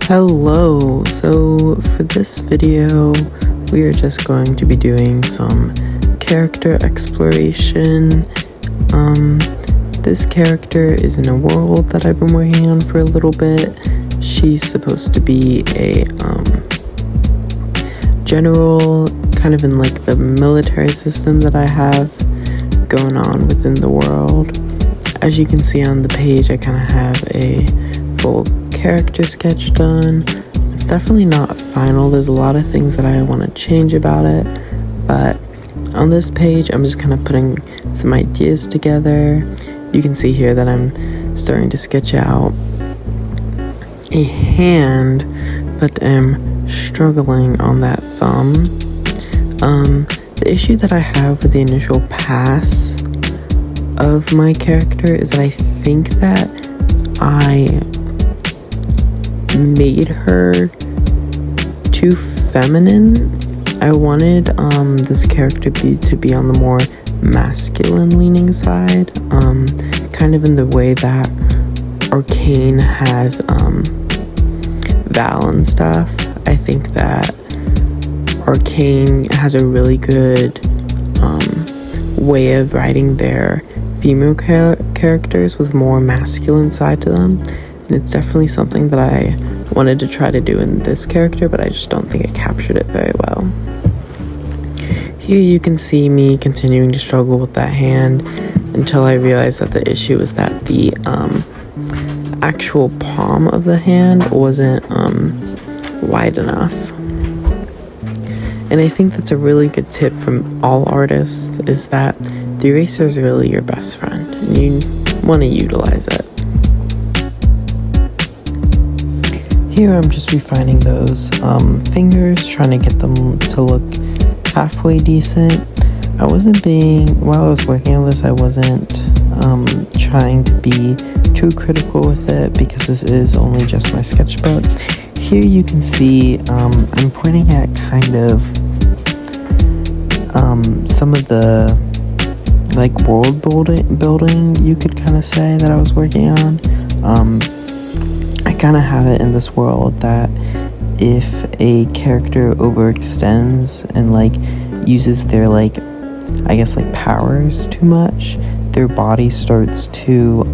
Hello, so for this video we are just going to be doing some character exploration. This character is in a world that I've been working on for a little bit. She's supposed to be a general, kind of in like the military system that I have going on within the world. As you can see on the page, I kind of have a full character sketch done. It's definitely not final. There's a lot of things that I want to change about it, but on this page I'm just kind of putting some ideas together. You can see here that I'm starting to sketch out a hand, but I'm struggling on that thumb. The issue that I have with the initial pass of my character is that I think that I made her too feminine. I wanted this character to be on the more masculine leaning side, kind of in the way that Arcane has Val and stuff. I think that Arcane has a really good way of writing their female characters with more masculine side to them, and it's definitely something that I wanted to try to do in this character, but I just don't think it captured it very well. Here you can see me continuing to struggle with that hand until I realized that the issue was that the actual palm of the hand wasn't wide enough. And I think that's a really good tip from all artists, is that the eraser is really your best friend, and you want to utilize it. Here I'm just refining those fingers, trying to get them to look halfway decent. While I was working on this, I wasn't trying to be too critical with it, because this is only just my sketchbook. Here you can see I'm pointing at kind of some of the like world building, you could kind of say, that I was working on. I kind of have it in this world that if a character overextends and like uses their like, I guess, like powers too much, their body starts to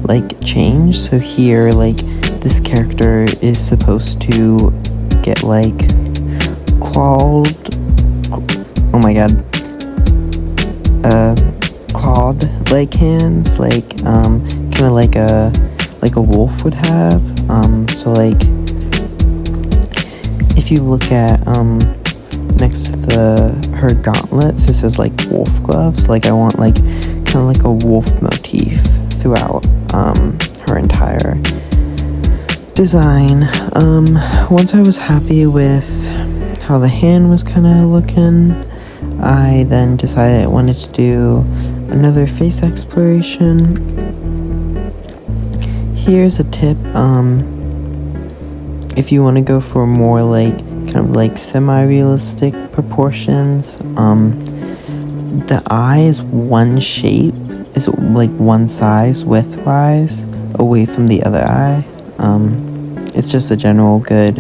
like change. So here, like, this character is supposed to get like clawed like hands, like kind of like a wolf would have. So like, if you look at next to her gauntlets, it says like wolf gloves. Like, I want like kind of like a wolf motif throughout her entire design. Once I was happy with how the hand was kind of looking, I then decided I wanted to do another face exploration. Here's a tip. If you want to go for more like kind of like semi-realistic proportions, the eye is one shape, is like one size width-wise away from the other eye. It's just a general good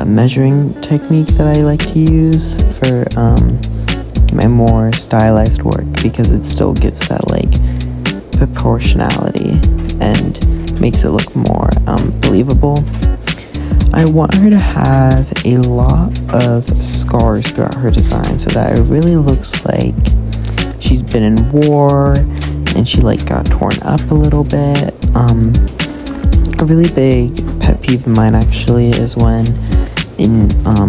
measuring technique that I like to use for my more stylized work, because it still gives that like proportionality and makes it look more believable. I want her to have a lot of scars throughout her design, so that it really looks like she's been in war and she like got torn up a little bit. A really big pet peeve of mine actually is when in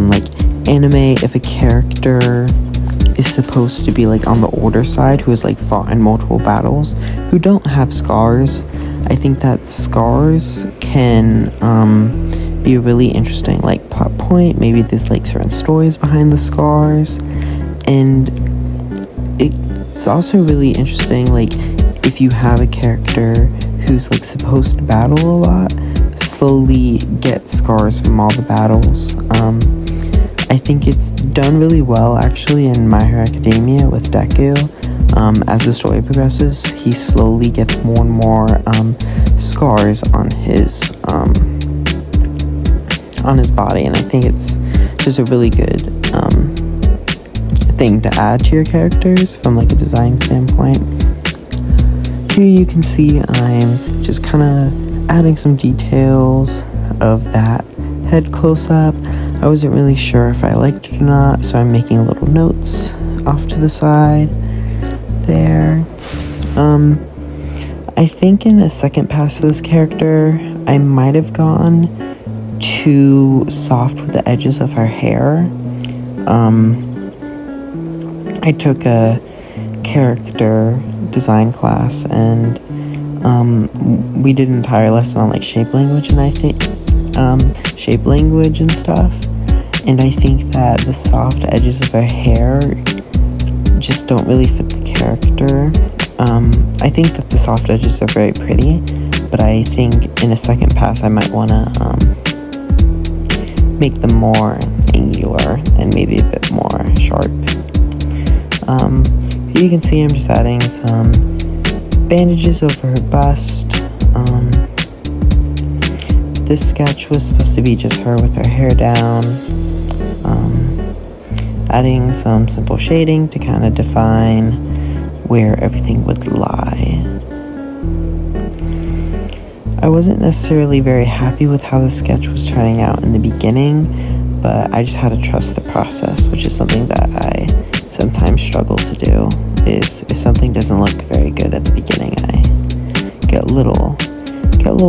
like anime, if a character is supposed to be like on the older side, who has like fought in multiple battles, who don't have scars, I think that scars can be a really interesting like plot point. Maybe there's like certain stories behind the scars, and it's also really interesting like if you have a character who's like supposed to battle a lot, slowly get scars from all the battles. I think it's done really well actually in My Hero Academia with Deku. As the story progresses, he slowly gets more and more scars on his body, and I think it's just a really good thing to add to your characters from like a design standpoint. Here you can see I'm just kind of adding some details of that head close-up. I wasn't really sure if I liked it or not, so I'm making little notes off to the side there. I think in a second pass of this character, I might have gone too soft with the edges of her hair. I took a character design class, and we did an entire lesson on like shape language, and I think shape language and stuff, and I think that the soft edges of her hair just don't really fit the character. I think that the soft edges are very pretty, but I think in a second pass I might want to make them more angular and maybe a bit more sharp. Here you can see I'm just adding some bandages over her bust. This sketch was supposed to be just her with her hair down. Adding some simple shading to kind of define where everything would lie. I wasn't necessarily very happy with how the sketch was turning out in the beginning, but I just had to trust the process, which is something that I sometimes struggle to do. Is if something doesn't look very good at the beginning, I get a little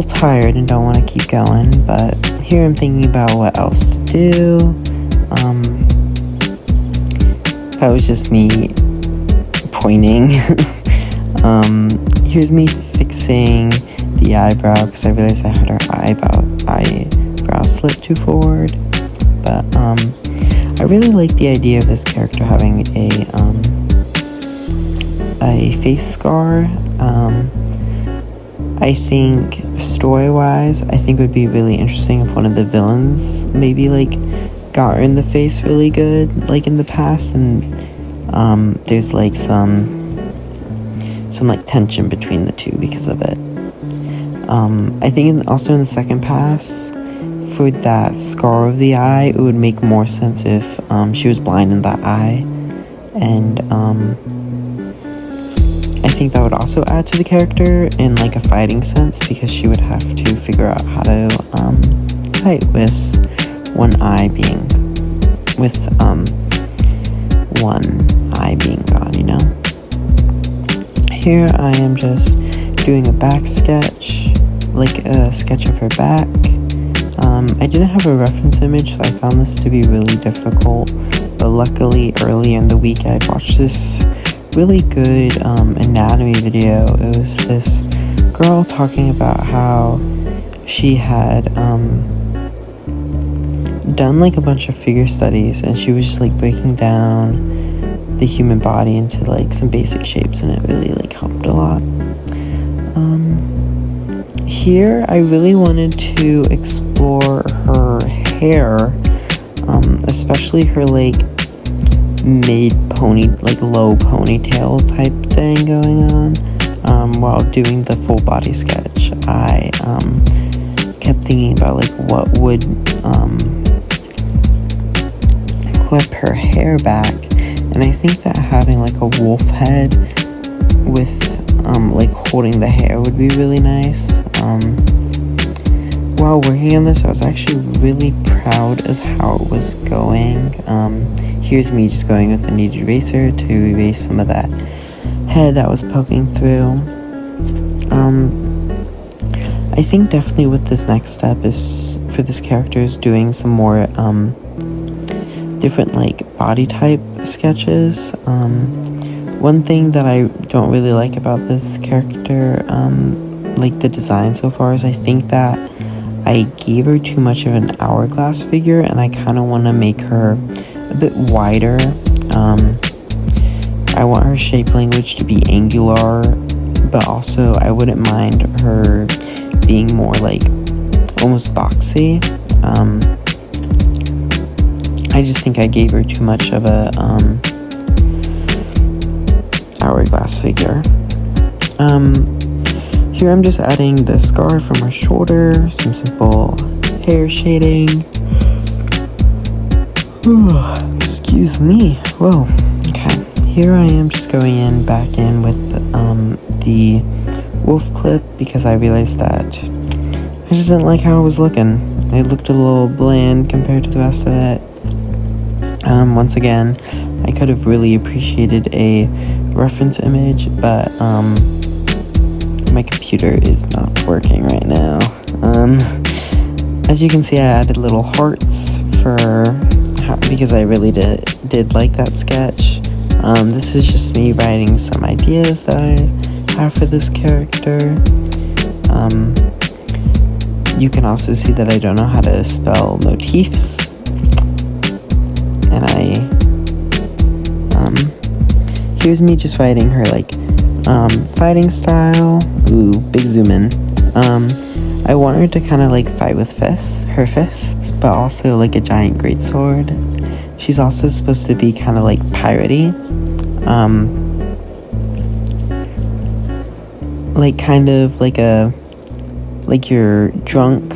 tired and don't want to keep going. But here I'm thinking about what else to do. That was just me pointing. Here's me fixing the eyebrow because I realized I had her eyebrow slit too forward. But I really like the idea of this character having a face scar. I think story-wise, I think it would be really interesting if one of the villains maybe like got her in the face really good, like in the past, and there's like some like tension between the two because of it. I think also in the second pass, for that scar of the eye, it would make more sense if she was blind in that eye, and I think that would also add to the character in like a fighting sense, because she would have to figure out how to fight with one eye being gone, you know. Here I am just doing a back sketch, like a sketch of her back. I didn't have a reference image, so I found this to be really difficult, but luckily early in the week I watched this really good anatomy video. It was this girl talking about how she had done like a bunch of figure studies, and she was just like breaking down the human body into like some basic shapes, and it really like helped a lot. Here I really wanted to explore her hair, especially her like low ponytail type thing going on. While doing the full body sketch, I kept thinking about like what would clip her hair back, and I think that having like a wolf head with like holding the hair would be really nice. While working on this, I was actually really proud of how it was going. Here's me just going with a kneaded eraser to erase some of that head that was poking through. I think definitely with this next step is for this character is doing some more different like body type sketches. One thing that I don't really like about this character, like the design so far, is I think that I gave her too much of an hourglass figure, and I kind of want to make her a bit wider. I want her shape language to be angular, but also I wouldn't mind her being more like almost boxy. I just think I gave her too much of a hourglass figure. Here I'm just adding the scar from her shoulder, some simple hair shading. Excuse me. Whoa. Okay. Here I am just going back in with the wolf clip because I realized that I just didn't like how it was looking. It looked a little bland compared to the rest of it. Once again, I could have really appreciated a reference image, but my computer is not working right now. As you can see, I added little hearts because I really did like that sketch. This is just me writing some ideas that I have for this character. You can also see that I don't know how to spell motifs. And here's me just writing her, like, fighting style. Ooh, big zoom in. I want her to kind of, like, fight with her fists, but also, like, a giant greatsword. She's also supposed to be kind of, like, piratey. Like, kind of like your drunk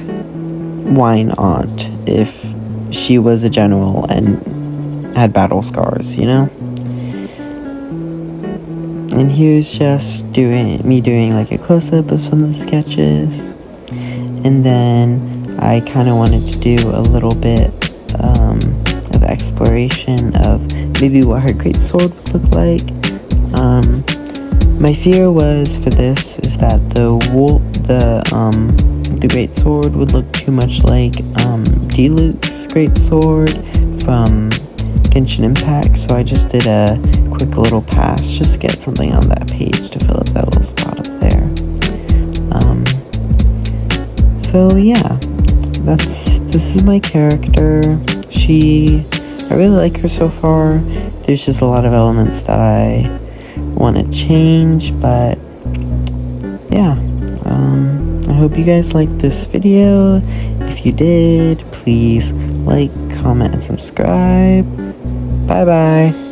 wine aunt if she was a general and had battle scars, you know? And here's just me doing like a close-up of some of the sketches. And then I kind of wanted to do a little bit of exploration of maybe what her greatsword would look like. My fear was for this is that the greatsword would look too much like Diluc's greatsword from Genshin Impact, so I just did a quick little pass just to get something on that page to fill up that little spot up there. So yeah, this is my character. I really like her so far. There's just a lot of elements that I want to change, but yeah. I hope you guys liked this video. If you did, please like, comment, and subscribe. Bye bye.